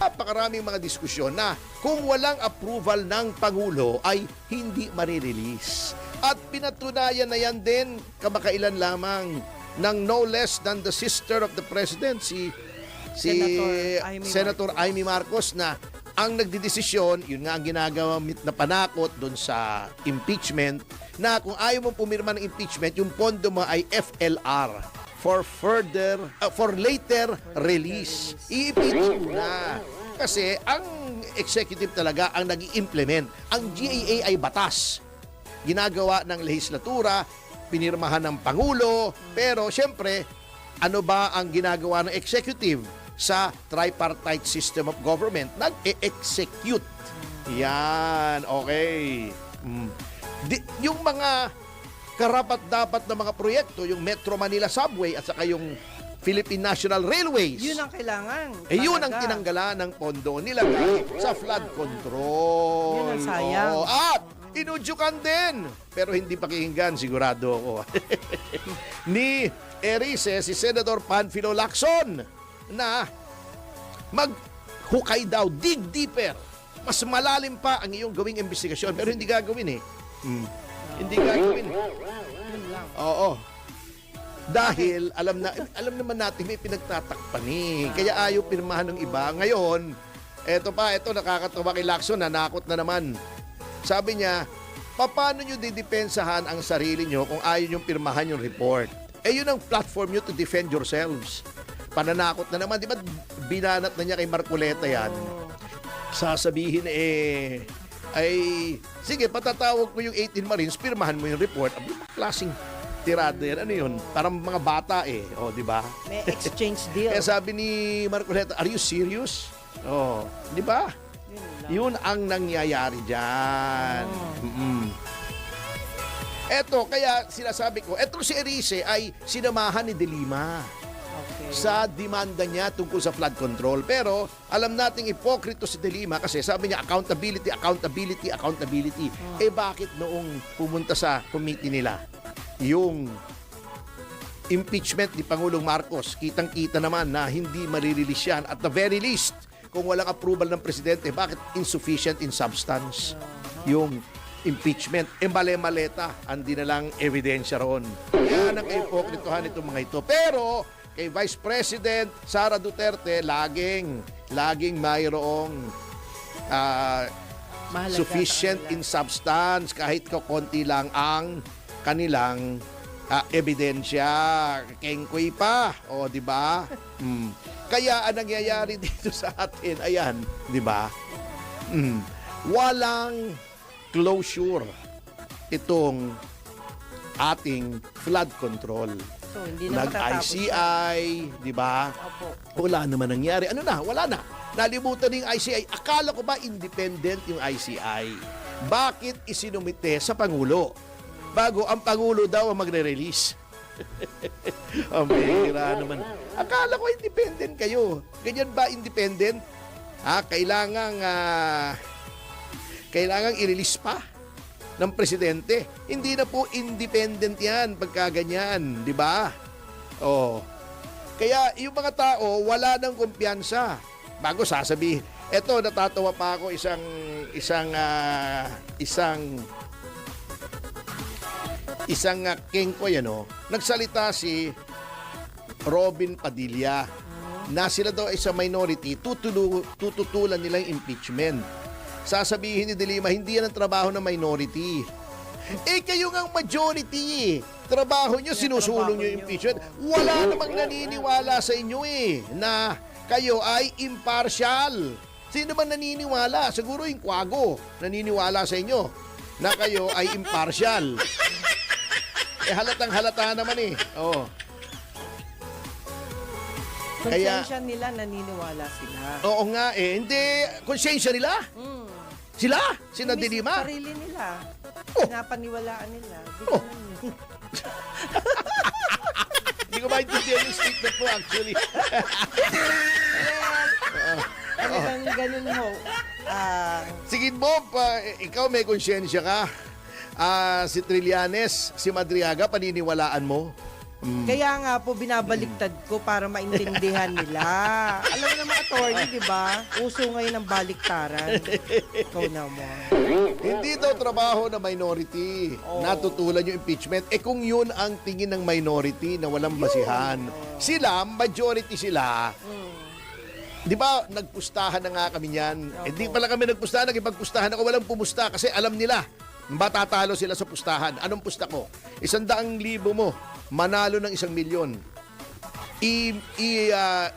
Napakaraming mga diskusyon na kung walang approval ng Pangulo ay hindi marirelease. At pinatunayan na yan din kamakailan lamang ng no less than the sister of the president, si Senator Amy Marcos, na ang nagdidesisyon, yun nga ang ginagawa na panakot doon sa impeachment, na kung ayaw mong pumirma ng impeachment, yung pondo mo ay FLR, for later release. I-impeach mo na. Kasi ang executive talaga ang nag-i-implement. Ang GAA ay batas. Ginagawa ng lehislatura, pinirmahan ng Pangulo, pero siyempre, ano ba ang ginagawa ng executive sa tripartite system of government? Nag-e-execute. Yan, okay. Yung mga karapat-dapat na mga proyekto, yung Metro Manila Subway at saka yung Philippine National Railways. Yun ang kailangan. Yun ang tinanggalan ng pondo nilagay sa flood control. Yun ang sayang. At inudyukan din, pero hindi pakinggan, sigurado ako, ni Erice, si Senator Panfilo Lacson, na maghukay daw, dig deeper. Mas malalim pa ang iyong gawing investigasyon, pero hindi gagawin eh. Hindi gagawin. Oo. Dahil alam naman natin may pinagtatakpan eh. Kaya ayaw pirmahan ng iba. Ngayon, ito nakakatawa kay Lacson, nanakot na naman. Sabi niya, paano nyo didepensahan ang sarili nyo kung ayaw nyo pirmahan yung report? Yun ang platform nyo to defend yourselves. Pananakot na naman. Di ba binanat na niya kay Marcoleta yan? Sasabihin ay, sige, patatawag ko yung 18 Marines, pirmahan mo yung report. Abi, klaseng tirada yan. Ano yun? Parang mga bata O, di ba? May exchange deal. Kaya sabi ni Marcoleta, are you serious? Oh, di ba? Yun ang nangyayari dyan. Eto, kaya sinasabi ko, etong si Erice ay sinamahan ni De Lima sa demanda niya tungkol sa flood control. Pero alam nating ipokrito si De Lima kasi sabi niya accountability. Bakit noong pumunta sa committee nila yung impeachment ni Pangulong Marcos, kitang-kita naman na hindi marirelease yan. At the very least, kung walang approval ng presidente, bakit insufficient in substance yung impeachment? Male-maleta, andi na lang ebidensya roon. Yan ang ipokritohan itong mga ito. Pero kay Vice President Sara Duterte, laging mayroong sufficient in substance, kahit kakonti lang ang kanilang ebidensya. Kengkoy pa, o di ba? Kaya ang nangyayari dito sa atin, ayan, di ba? Walang closure itong ating flood control. So, hindi na Nag-ICI, di ba? Wala naman nangyari. Ano na? Wala na. Nalimutan ng ICI. Akala ko ba independent yung ICI? Bakit isinumite sa Pangulo? Bago ang Pangulo daw ang magre-release. Ang bihira naman. Akala ko independent kayo. Ganyan ba independent? Kailangang i-release pa ng presidente. Hindi na po independent yan pagka ganyan, di ba? Kaya yung mga tao wala nang kumpiyansa. Bago sasabihin, eto natatawa pa ako isang kengkoy, nagsalita si Robin Padilla na sila daw ay sa minority, tututulan nilang impeachment. Sasabihin ni De Lima, hindi yan ang trabaho ng minority. Kayo ngang majority. Trabaho nyo, sinusulong nyo yung impeachment. Wala namang naniniwala sa inyo na kayo ay impartial. Sino ba naniniwala? Siguro yung Kwago naniniwala sa inyo na kayo ay impartial. Halatang halata naman Konsensya nila, naniniwala sila. Oo nga hindi. Konsensya nila? Sila? Sina De Lima? Sarili nila. Pinapaniwalaan nila. Hindi ko maintindihan yung statement mo actually. Ganun ho. Sige mo, ikaw may konsensya ka. Si Trillanes, si Madriaga, paniniwalaan mo? Kaya nga po, binabaliktad ko para maintindihan nila. Alam mo naman, attorney, di ba? Uso ngayon ang baliktaran. Ikaw naman. Hindi daw trabaho na minority. Natutulan yung impeachment. Kung yun ang tingin ng minority na walang basihan. Sila, majority sila. Di ba, nagpustahan na nga kami niyan. Hindi pala kami nagpustahan, nagipagpustahan ako, walang pumusta kasi alam nila, matatalo sila sa pustahan. Anong pusta ko? 100,000 mo, manalo ng 1,000,000.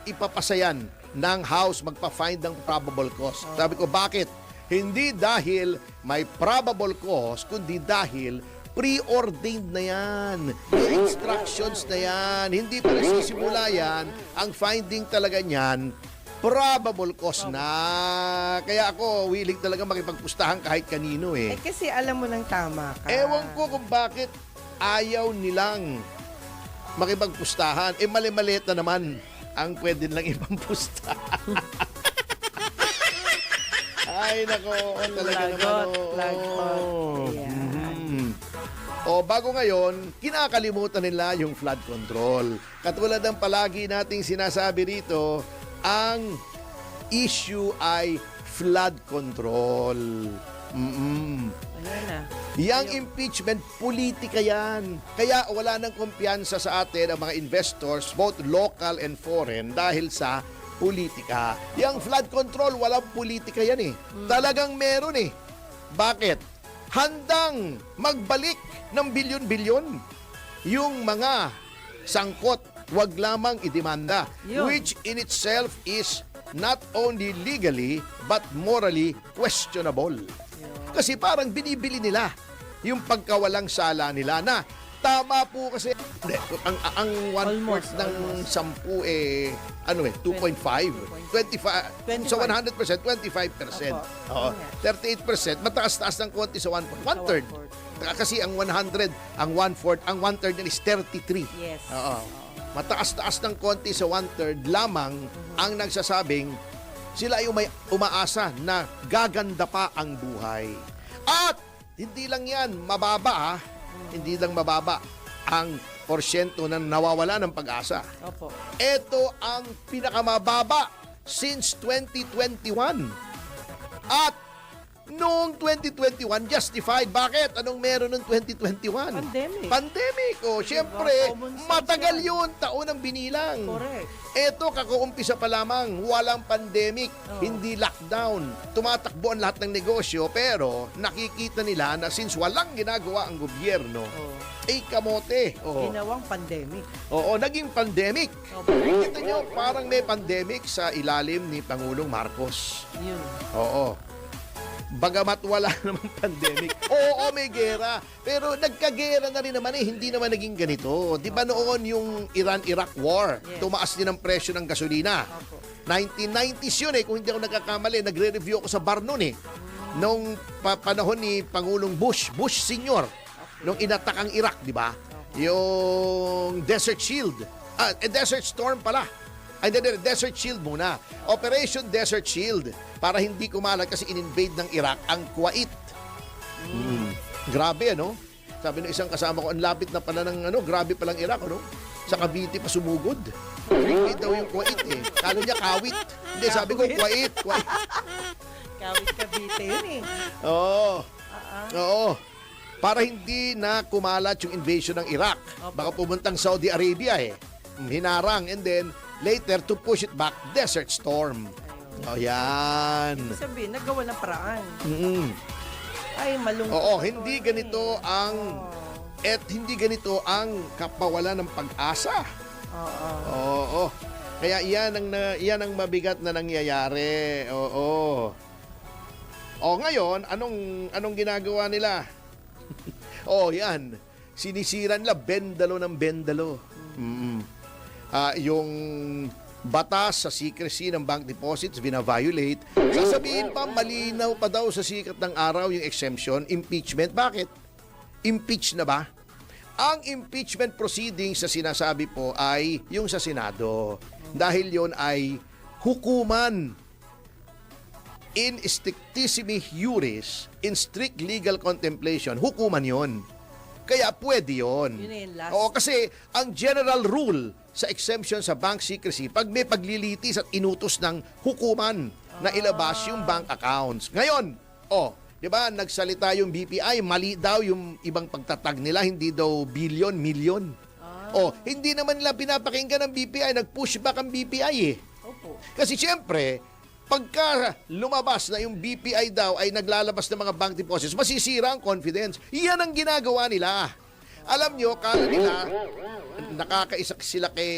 Ipapasayan ng House, magpa-find ng probable cause. Sabi ko, bakit? Hindi dahil may probable cause, kundi dahil preordained na yan. May instructions na yan. Hindi pa nagsisimula yan. Ang finding talaga niyan, probable cause na. Kaya ako, willing talaga makipagpustahan kahit kanino eh. Kasi alam mo nang tama ka. Ewan ko kung bakit ayaw nilang makipagpustahan. Mali-maliit na naman ang pwede nilang ibang pustahan. Ay, nako. Talaga naman. Lagot. Yan. Bago ngayon, kinakalimutan nila yung flood control. Katulad ng palagi nating sinasabi rito, ang issue ay flood control. Ayan na. Yang impeachment, politika yan. Kaya wala nang kumpiyansa sa atin ang mga investors, both local and foreign, dahil sa politika. Yang flood control, walang politika yan eh. Talagang meron eh. Bakit? Handang magbalik ng bilyon-bilyon yung mga sangkot, wag lamang idemanda, Yun. which in itself is not only legally but morally questionable. Kasi parang binibili nila yung pagkawalang sala nila na tama po kasi ang 1/4 ng 10 2.5. 25 sa 100%, 25%. Oo. 38%, mataas-taas ng konti sa 1/3. Kasi ang 100, ang 1/4, ang 1/3 is 33. Yes. Oo. Mataas-taas ng konti sa 1/3 lamang ang nagsasabing sila ay umaasa na gaganda pa ang buhay. At hindi lang yan, mababa hindi lang mababa ang porsyento na nawawala ng pag-asa. Opo. Ito ang pinakamababa since 2021. At noong 2021, justified. Bakit? Anong meron noong 2021? Pandemic. Pandemic. Siyempre, Common sense matagal yan. yun. Taon ang binilang. Correct. Ito, kakaumpisa pa lamang. Walang pandemic. Oh. Hindi lockdown. Tumatakbo ang lahat ng negosyo. Pero nakikita nila na since walang ginagawa ang gobyerno, kamote. Ginawang pandemic. Oo, naging pandemic. Opo. Kita nyo, parang may pandemic sa ilalim ni Pangulong Marcos. Yun. Oo. Bagamat wala namang pandemic. Oo, may gera. Pero nagkagera na rin naman hindi naman naging ganito. Di ba noon yung Iran-Iraq War, Yes. tumaas din ang presyo ng gasolina. Opo. 1990s yun kung hindi ako nagkakamali. Nagre-review ako sa bar noon Nung panahon ni Pangulong Bush Senior, nung inatak ang Iraq, di ba? Yung Desert Shield. Desert Storm pala. Desert Shield muna. Operation Desert Shield para hindi kumalat kasi in-invade ng Iraq ang Kuwait. Grabe, Sabi ng isang kasama ko, ang lapit na pala ng grabe palang Iraq, Sa Cavite pa sumugod. In-invade daw yung Kuwait Kala niya Kawit. Hindi, sabi ko Kuwait. Kawit Cavite yun Oo. Oo. Para hindi na kumalat yung invasion ng Iraq. Baka pumuntang Saudi Arabia Hinarang and then later to push it back, Desert Storm. Yan. Ibig sabihin, nagawa ng paraan. Ay, malungkot. Oo, hindi ganito ang hindi ganito ang kapawalan ng pag-asa. Oo. Kaya yan ang mabigat na nangyayari. Oo. Ngayon, anong ginagawa nila? Yan. Sinisira nila bendalo ng bendalo. Yung batas sa secrecy ng bank deposits bina-violate. Sasabihin pa, malinaw pa daw sa sikat ng araw yung exemption, impeachment. Bakit? Impeach na ba? Ang impeachment proceedings sa sinasabi po ay yung sa Senado. Dahil yon ay hukuman in strictissimi juris, in strict legal contemplation. Hukuman yon. Kaya pwede yun. Yun na yun, last. Oo, kasi ang general rule sa exemption sa bank secrecy, pag may paglilitis at inutos ng hukuman na ilabas yung bank accounts. Ngayon, di ba, nagsalita yung BPI, mali daw yung ibang pagtatag nila, hindi daw billion, million. Hindi naman nila pinapakinggan ng BPI, nag-push back ang BPI eh. Opo. Kasi siyempre, pagka lumabas na yung BPI daw ay naglalabas ng mga bank deposits, masisira ang confidence. Iyan ang ginagawa nila. Alam nyo, kala nila, nakakaisak sila kay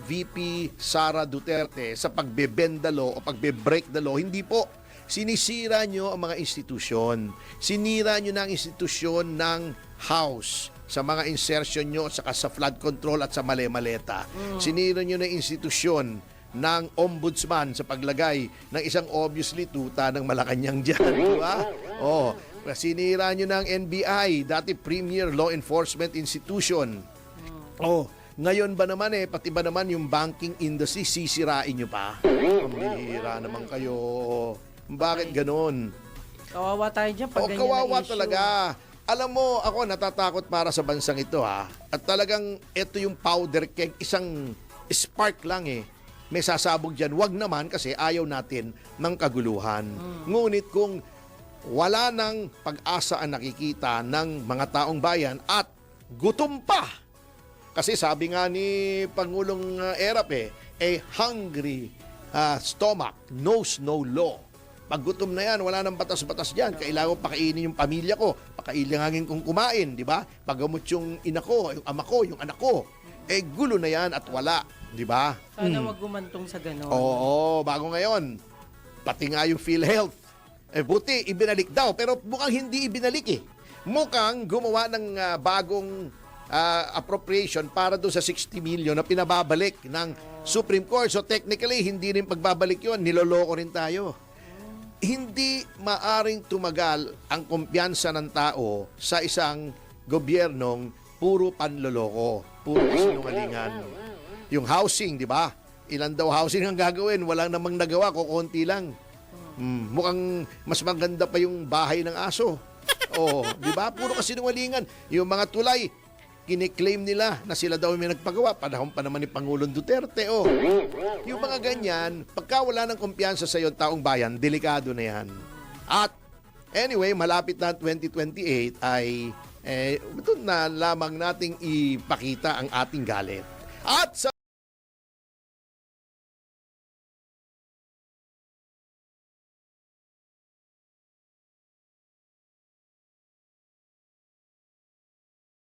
VP Sara Duterte sa pagbe-bend the law o pagbe-break the law. Hindi po. Sinisira nyo ang mga institusyon. Sinira nyo na ang institusyon ng House sa mga insertion nyo saka sa flood control at sa mali-maleta. Sinira nyo na ang institusyon ng ombudsman sa paglagay ng isang obviously tuta ng Malacanang dyan. Di ba? Sinira nyo ng NBI, dati Premier Law Enforcement Institution. Ngayon ba naman pati ba naman yung banking industry, sisirain nyo pa? Ang bihira naman kayo. Bakit ganon? Kawawa tayo dyan pag ganyan Kawawa na issue. talaga. Alam mo, ako natatakot para sa bansang ito ha. At talagang ito yung powder keg, isang spark lang may sasabog dyan. Wag naman kasi ayaw natin ng kaguluhan. Ngunit kung wala nang pag-asa ang nakikita ng mga taong bayan at gutom pa. Kasi sabi nga ni Pangulong Erap hungry stomach knows no law. Pag gutom na yan, wala nang batas-batas dyan. Kailangan ko pakainin yung pamilya ko. Pakailanganin kong kumain, di ba? Pagamot yung ina ko, yung ama ko, yung anak ko. Gulo na yan at wala. Di ba? Sana wag gumantong sa gano'n. Oo, bago ngayon. Pati nga yung PhilHealth. Buti, ibinalik daw. Pero mukhang hindi ibinalik Mukhang gumawa ng bagong appropriation para doon sa 60 million na pinababalik ng Supreme Court. So technically, hindi rin pagbabalik yun. Niloloko rin tayo. Hindi maaring tumagal ang kumpiyansa ng tao sa isang gobyernong puro panloloko, puro kasinungalingan. Yung housing, di ba? Ilan daw housing ang gagawin? Walang namang nagawa, kukunti lang. Mukhang mas maganda pa yung bahay ng aso. Di ba? Puro kasinungalingan. Yung mga tulay, kiniklaim nila na sila daw may nagpagawa. Panahon pa naman ni Pangulong Duterte. Yung mga ganyan, pagka wala ng kumpiyansa sa iyo taong bayan, delikado na yan. At anyway, malapit na 2028 ay doon na lamang nating ipakita ang ating galit. At sa